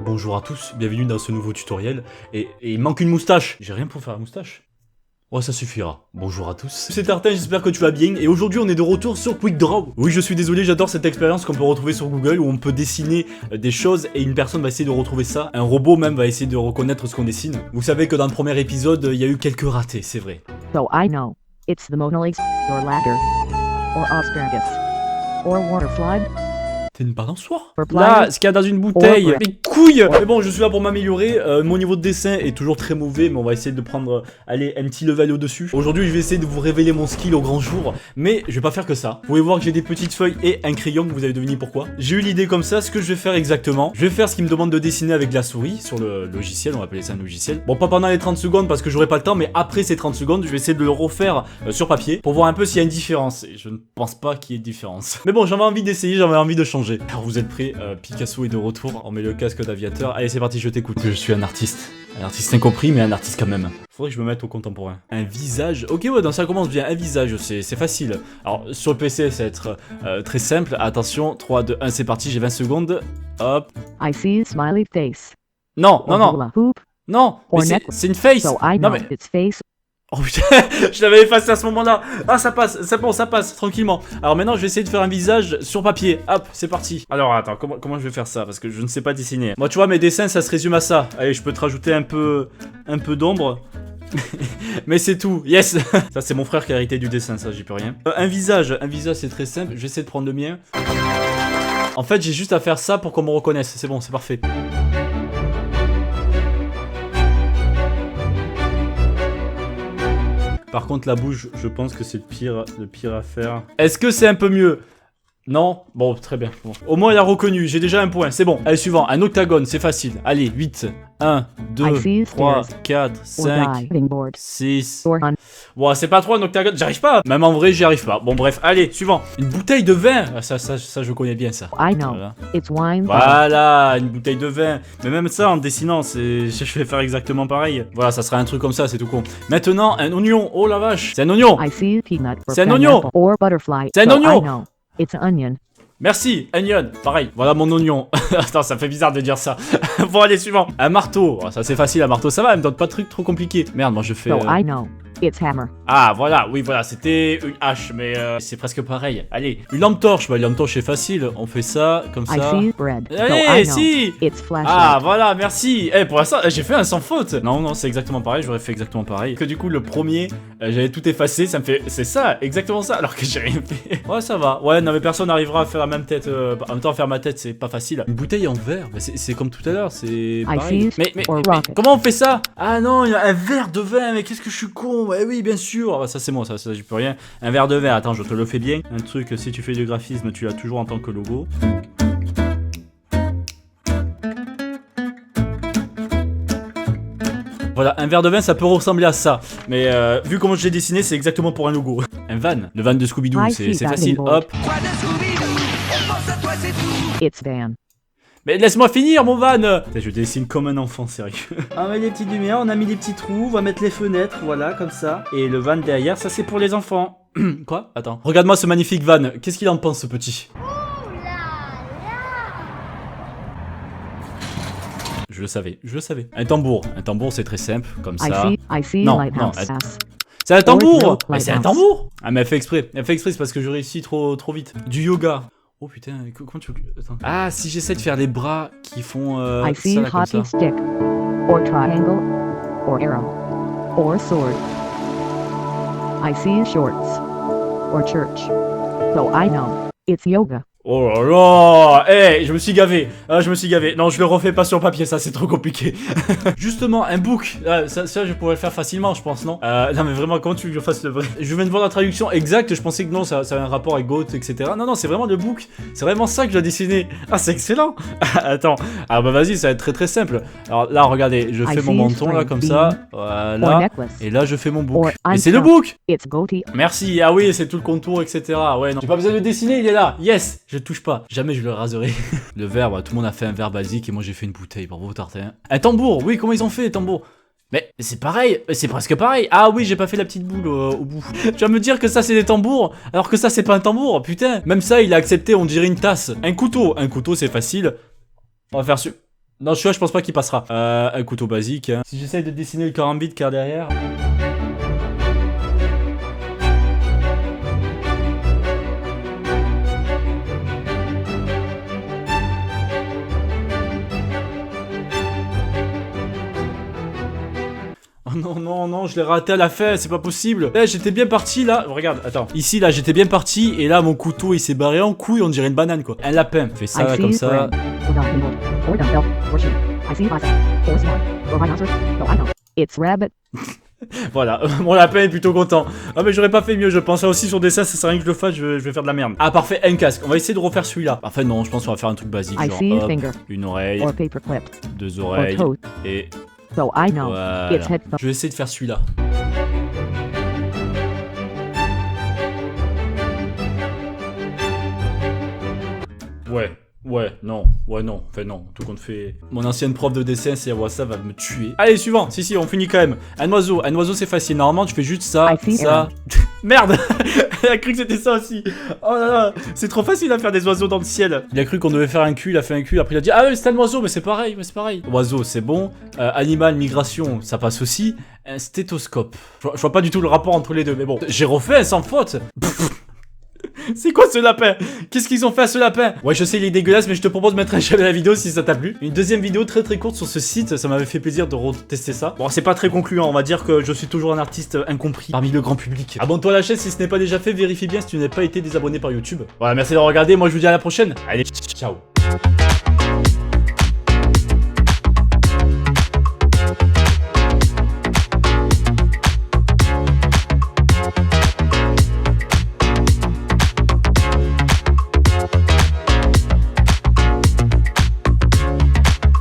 Bonjour à tous, bienvenue dans ce nouveau tutoriel. Et il manque une moustache. J'ai rien pour faire la moustache. Ouais, ça suffira. Bonjour à tous. C'est Tartin, j'espère que tu vas bien. Et aujourd'hui, on est de retour sur QuickDraw. Oui, je suis désolé, j'adore cette expérience qu'on peut retrouver sur Google où on peut dessiner des choses et une personne va essayer de retrouver ça. Un robot même va essayer de reconnaître ce qu'on dessine. Vous savez que dans le premier épisode, il y a eu quelques ratés, c'est vrai. So I know. It's the Mona Lisa, or ladder, or asparagus, or waterfly. T'es une balançoire. Là, ce qu'il y a dans une bouteille. Mais couilles. Mais bon, je suis là pour m'améliorer. Mon niveau de dessin est toujours très mauvais, mais on va essayer de prendre, allez, un petit level au-dessus. Aujourd'hui, je vais essayer de vous révéler mon skill au grand jour, mais je vais pas faire que ça. Vous pouvez voir que j'ai des petites feuilles et un crayon, vous avez deviné pourquoi. J'ai eu l'idée comme ça, ce que je vais faire exactement. Je vais faire ce qu'il me demande de dessiner avec la souris sur le logiciel, on va appeler ça un logiciel. Bon, pas pendant les 30 secondes parce que j'aurai pas le temps, mais après ces 30 secondes, je vais essayer de le refaire sur papier pour voir un peu s'il y a une différence. Et je ne pense pas qu'il y ait de différence. Mais bon, j'avais envie d'essayer, j'avais envie de changer. Alors, vous êtes prêts? Picasso est de retour, on met le casque d'aviateur. Allez, c'est parti, je t'écoute. Je suis un artiste incompris, mais un artiste quand même. Faudrait que je me mette au contemporain. Un visage. Ok, ouais, donc ça commence bien. Un visage, c'est facile. Alors, sur le PC, ça va être très simple. Attention, 3, 2, 1, c'est parti, j'ai 20 secondes. Hop. I see a smiley face. Non, non, Or non. hula hoop. Non, Or mais necklace. c'est une face. So I Non, know mais... its face. Oh putain, je l'avais effacé à ce moment-là. Ah, ça passe, c'est bon, ça passe, tranquillement. Alors maintenant, je vais essayer de faire un visage sur papier. Hop, c'est parti. Alors attends, comment je vais faire ça? Parce que je ne sais pas dessiner. Moi, tu vois, mes dessins, ça se résume à ça. Allez, je peux te rajouter un peu d'ombre. Mais c'est tout, yes. Ça, c'est mon frère qui a hérité du dessin, ça, j'y peux rien. Un visage, c'est très simple. Je vais essayer de prendre le mien. En fait, j'ai juste à faire ça pour qu'on me reconnaisse. C'est bon, c'est parfait. Par contre, la bouche, je pense que c'est le pire à faire. Est-ce que c'est un peu mieux? Non? Bon, très bien. Bon. Au moins, il a reconnu. J'ai déjà un point. C'est bon. Allez, suivant. Un octagone, c'est facile. Allez, 8. 1, 2, 3, 4, 5, 6. Bon, c'est pas trop un octagone. J'arrive pas. Même en vrai, j'y arrive pas. Bon, bref. Allez, suivant. Une bouteille de vin. Ah, ça, je connais bien ça. I know. Voilà. It's wine. Voilà, une bouteille de vin. Mais même ça, en dessinant, je vais faire exactement pareil. Voilà, ça sera un truc comme ça, c'est tout con. Maintenant, un oignon. Oh la vache. C'est un oignon. I see a peanut. C'est un oignon. Or butterfly. C'est un So oignon. I know. It's an onion. Merci, onion, pareil. Voilà mon oignon. Attends, ça fait bizarre de dire ça. Bon, allez, suivant. Un marteau. Oh, ça, c'est facile, un marteau. Ça va, elle me donne pas de trucs trop compliqués. Merde, moi, je fais... So I know. It's hammer. Ah, voilà, oui, voilà, c'était une hache, mais c'est presque pareil. Allez, une lampe torche. Bah, une lampe torche, c'est facile. On fait ça, comme I ça. see bread. So Allez, I know. si. It's flashlight. Ah, voilà, merci. Eh, pour l'instant, j'ai fait un sans faute. Non, c'est exactement pareil. J'aurais fait exactement pareil. Que du coup, le premier, j'avais tout effacé. Ça me fait... C'est ça, exactement ça, alors que j'ai rien fait. Ouais, ça va. Ouais, non, mais personne n'arrivera à faire la même tête. En même temps, faire ma tête, c'est pas facile. Une bouteille en verre. Bah, c'est comme tout à l'heure, c'est pareil. Mais comment on fait ça? Ah non, il y a un verre de vin. Mais qu'est-ce que je suis con. Ouais, oui, bien sûr. Ah bah ça c'est moi, ça j'y peux rien. Un verre de vin, attends, je te le fais bien. Un truc, si tu fais du graphisme, tu l'as toujours en tant que logo. Voilà, un verre de vin, ça peut ressembler à ça. Mais vu comment je l'ai dessiné, c'est exactement pour un logo. Un van, le van de Scooby-Doo, c'est facile, hop. It's van. Mais laisse-moi finir mon van. Je dessine comme un enfant, sérieux. On met les petites lumières, on a mis les petits trous, on va mettre les fenêtres, voilà, comme ça. Et le van derrière, ça c'est pour les enfants. Quoi? Attends. Regarde-moi ce magnifique van. Qu'est-ce qu'il en pense, ce petit? Je le savais. Un tambour c'est très simple, comme ça. I see Non, lighthouse. c'est un tambour. Mais Lighthouse. c'est un tambour. Ah mais elle fait exprès, c'est parce que je réussis trop vite. Du yoga. Oh putain, comment tu veux que... Attends. Ah, si j'essaie de faire les bras qui font I see ça, là, comme hockey ça. stick. Or triangle. Or arrow. Or sword. I see shorts. Or church. So I know. It's yoga. Oh là là. Eh, je me suis gavé. Ah, Non, je le refais pas sur papier, ça c'est trop compliqué. Justement, un book. Ah, ça je pourrais le faire facilement, je pense, non? Non mais vraiment, comment tu veux que je fasse le vrai? Je viens de voir la traduction exacte, je pensais que non, ça avait un rapport avec Goat, etc. Non, c'est vraiment le book. C'est vraiment ça que je dois dessiner. Ah, c'est excellent. Attends. Ah bah vas-y, ça va être très très simple. Alors là, regardez, je fais mon menton là comme ça. Voilà. Et là, je fais mon book. Et c'est le book. It's goatee. Merci. Ah oui, c'est tout le contour, etc. Ouais, non. J'ai pas besoin de le dessiner, il est là. Yes. Je touche pas, jamais je le raserai. Le verre, bah, tout le monde a fait un verre basique et moi j'ai fait une bouteille, bravo Tartin. Un tambour, oui, comment ils ont fait les tambours? Mais c'est pareil, c'est presque pareil. Ah oui, j'ai pas fait la petite boule au bout. Tu vas me dire que ça c'est des tambours, alors que ça c'est pas un tambour, putain. Même ça, il a accepté, on dirait une tasse. Un couteau c'est facile. On va faire Non, celui-là, je pense pas qu'il passera. Un couteau basique. Hein. Si j'essaye de dessiner le karambit car derrière... Oh non, non, non, je l'ai raté à la fin, c'est pas possible. Eh, j'étais bien parti là. Regarde, attends. Ici, là, j'étais bien parti. Et là, mon couteau, il s'est barré en couille. On dirait une banane, quoi. Un lapin. Fais ça là, comme ça. It's rabbit. Voilà, mon lapin est plutôt content. Ah mais j'aurais pas fait mieux, je pense. Ça aussi sur dessin, ça sert à rien que je le fasse, je vais faire de la merde. Ah parfait, un casque. On va essayer de refaire celui-là. Enfin non, je pense qu'on va faire un truc basique. Genre, hop, une oreille, deux oreilles et... Voilà. Je vais essayer de faire celui-là. Ouais, non, enfin non, tout compte fait. Mon ancienne prof de dessin, si elle voit ça, va me tuer. Allez, suivant, si, on finit quand même. Un oiseau c'est facile, normalement tu fais juste ça, ça. Merde. Elle a cru que c'était ça aussi. Oh là là, c'est trop facile à faire des oiseaux dans le ciel. Il a cru qu'on devait faire un cul, il a fait un cul, après il a dit, ah ouais, c'est un oiseau, mais c'est pareil, Oiseau, c'est bon. Animal, migration, ça passe aussi. Un stéthoscope. Je vois pas du tout le rapport entre les deux, mais bon. J'ai refait sans faute. C'est quoi ce lapin? Qu'est-ce qu'ils ont fait à ce lapin? Ouais, je sais, il est dégueulasse, mais je te propose de mettre un j'aime à la vidéo si ça t'a plu. Une deuxième vidéo très courte sur ce site, ça m'avait fait plaisir de retester ça. Bon, c'est pas très concluant, on va dire que je suis toujours un artiste incompris parmi le grand public. Abonne-toi à la chaîne si ce n'est pas déjà fait, vérifie bien si tu n'as pas été désabonné par YouTube. Voilà, merci d'avoir regardé, moi je vous dis à la prochaine. Allez, ciao.